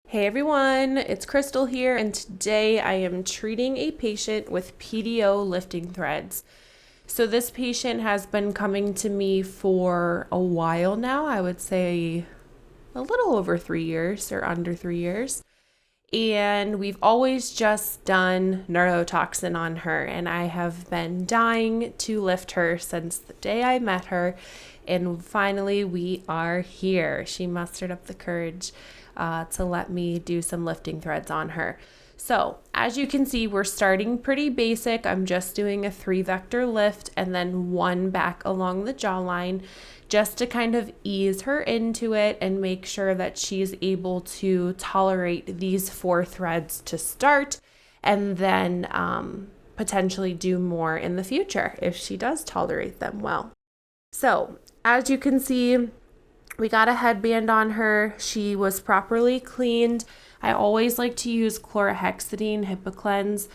Hey everyone, it's Crystal here, and today I am treating a patient with PDO lifting threads. So this patient has been coming to me for a while now. I would say a little over 3 years or under 3 years. And we've always just done neurotoxin on her, and I have been dying to lift her since the day I met her. And finally, we are here. She mustered up the courage to let me do some lifting threads on her. So as you can see, we're starting pretty basic. I'm just doing a 3-vector lift and then one back along the jawline, just to kind of ease her into it and make sure that she's able to tolerate these 4 threads to start, and then potentially do more in the future if she does tolerate them well. So as you can see, we got a headband on her. She was properly cleaned. I always like to use chlorhexidine, HipaCleanse,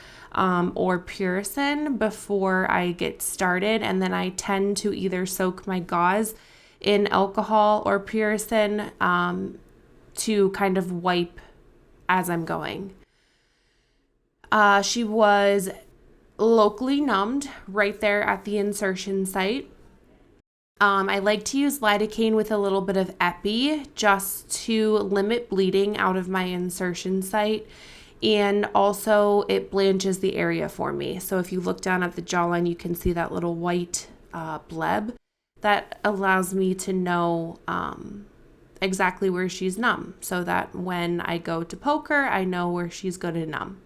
or Puricin before I get started. And then I tend to either soak my gauze in alcohol or Puricin to kind of wipe as I'm going. She was locally numbed right there at the insertion site. I like to use lidocaine with a little bit of epi just to limit bleeding out of my insertion site, and also it blanches the area for me. So if you look down at the jawline, you can see that little white bleb. That allows me to know exactly where she's numb, so that when I go to poke her, I know where she's going to numb.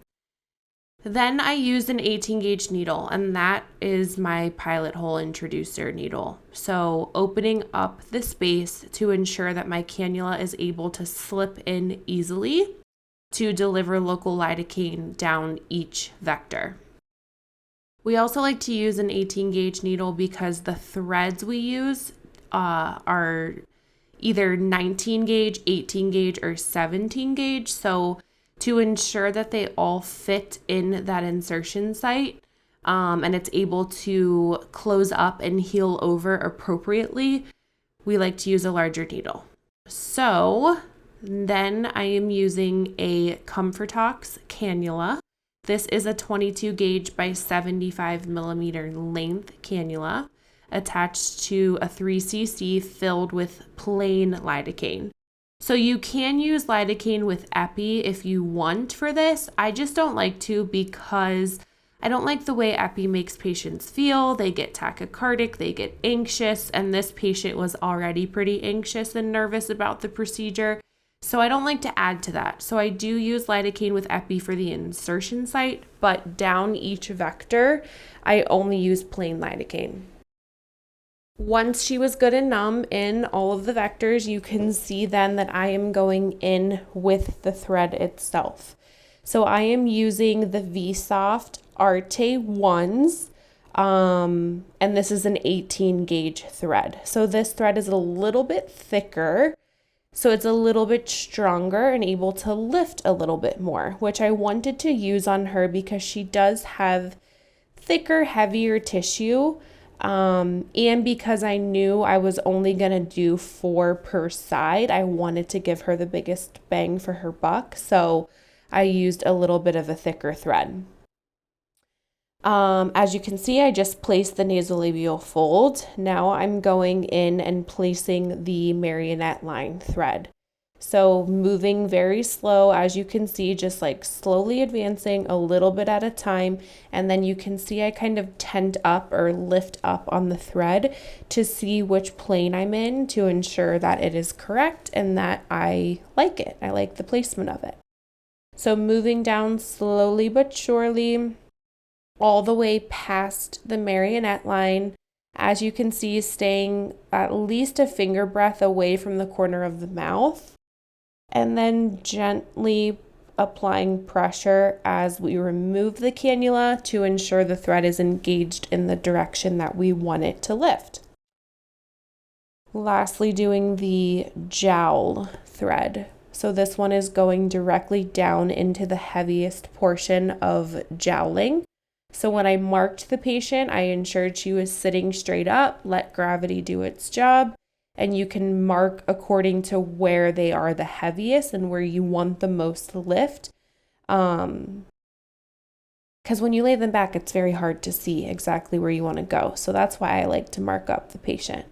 Then I used an 18 gauge needle, and that is my pilot hole introducer needle. So opening up the space to ensure that my cannula is able to slip in easily to deliver local lidocaine down each vector. We also like to use an 18 gauge needle because the threads we use are either 19 gauge, 18 gauge, or 17 gauge. So to ensure that they all fit in that insertion site and it's able to close up and heal over appropriately, we like to use a larger needle. So then I am using a Comfortox cannula. This is a 22 gauge by 75 millimeter length cannula attached to a 3cc filled with plain lidocaine. So you can use lidocaine with epi if you want for this. I just don't like to because I don't like the way epi makes patients feel. They get tachycardic, they get anxious, and this patient was already pretty anxious and nervous about the procedure. So I don't like to add to that. So I do use lidocaine with epi for the insertion site, but down each vector, I only use plain lidocaine. Once she was good and numb in all of the vectors, you can see then that I am going in with the thread itself. So I am using the VSoft Arte 1s, and this is an 18 gauge thread. So this thread is a little bit thicker, so it's a little bit stronger and able to lift a little bit more, which I wanted to use on her because she does have thicker, heavier tissue. And because I knew I was only going to do 4 per side, I wanted to give her the biggest bang for her buck. So I used a little bit of a thicker thread. As you can see, I just placed the nasolabial fold. Now I'm going in and placing the marionette line thread. So moving very slow, as you can see, just like slowly advancing a little bit at a time. And then you can see I kind of tent up or lift up on the thread to see which plane I'm in to ensure that it is correct and that I like it. I like the placement of it. So moving down slowly but surely all the way past the marionette line. As you can see, staying at least a finger breadth away from the corner of the mouth. And then gently applying pressure as we remove the cannula to ensure the thread is engaged in the direction that we want it to lift. Lastly, doing the jowl thread. So this one is going directly down into the heaviest portion of jowling. So when I marked the patient, I ensured she was sitting straight up, let gravity do its job, and you can mark according to where they are the heaviest and where you want the most lift. Because when you lay them back, it's very hard to see exactly where you want to go. So that's why I like to mark up the patient.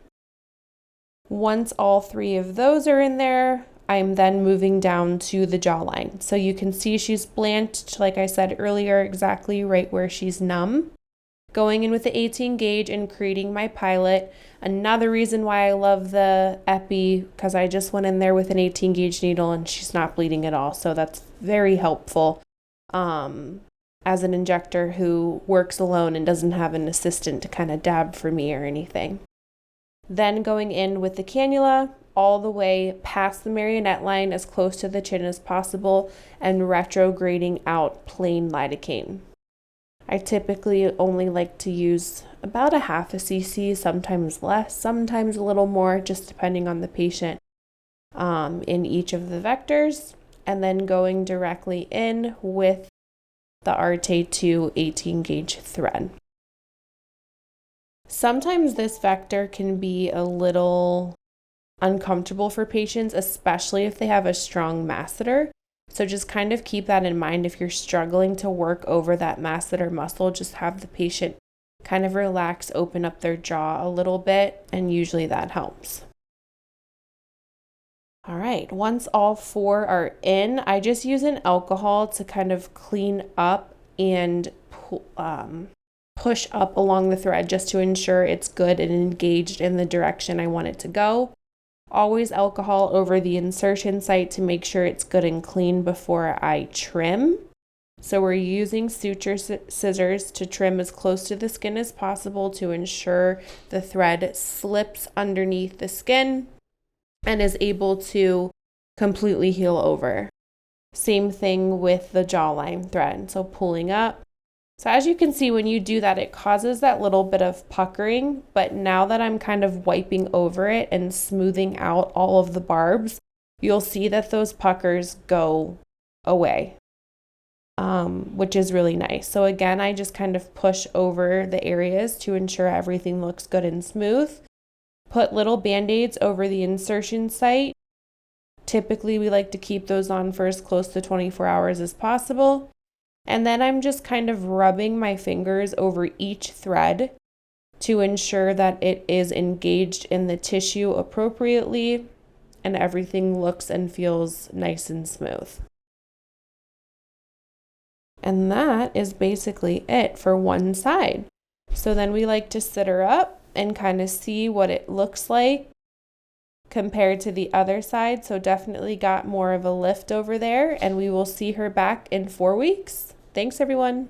Once all 3 of those are in there, I'm then moving down to the jawline. So you can see she's blanched, like I said earlier, exactly right where she's numb. Going in with the 18 gauge and creating my pilot. Another reason why I love the epi, because I just went in there with an 18 gauge needle and she's not bleeding at all. So that's very helpful. As an injector who works alone and doesn't have an assistant to kind of dab for me or anything. Then going in with the cannula all the way past the marionette line as close to the chin as possible and retrograding out plain lidocaine. I typically only like to use about a half a cc, sometimes less, sometimes a little more, just depending on the patient in each of the vectors, and then going directly in with the Arte 2 18 gauge thread. Sometimes this vector can be a little uncomfortable for patients, especially if they have a strong masseter. So just kind of keep that in mind. If you're struggling to work over that masseter muscle, just have the patient kind of relax, open up their jaw a little bit, and usually that helps. All right, once all 4 are in, I just use an alcohol to kind of clean up and push up along the thread just to ensure it's good and engaged in the direction I want it to go. Always alcohol over the insertion site to make sure it's good and clean before I trim. So we're using suture scissors to trim as close to the skin as possible to ensure the thread slips underneath the skin and is able to completely heal over. Same thing with the jawline thread. So pulling up. So as you can see, when you do that, it causes that little bit of puckering, but now that I'm kind of wiping over it and smoothing out all of the barbs, you'll see that those puckers go away, which is really nice. So again, I just kind of push over the areas to ensure everything looks good and smooth. Put little band-aids over the insertion site. Typically, we like to keep those on for as close to 24 hours as possible. And then I'm just kind of rubbing my fingers over each thread to ensure that it is engaged in the tissue appropriately and everything looks and feels nice and smooth. And that is basically it for one side. So then we like to sit her up and kind of see what it looks like compared to the other side. So definitely got more of a lift over there, and we will see her back in 4 weeks. Thanks, everyone.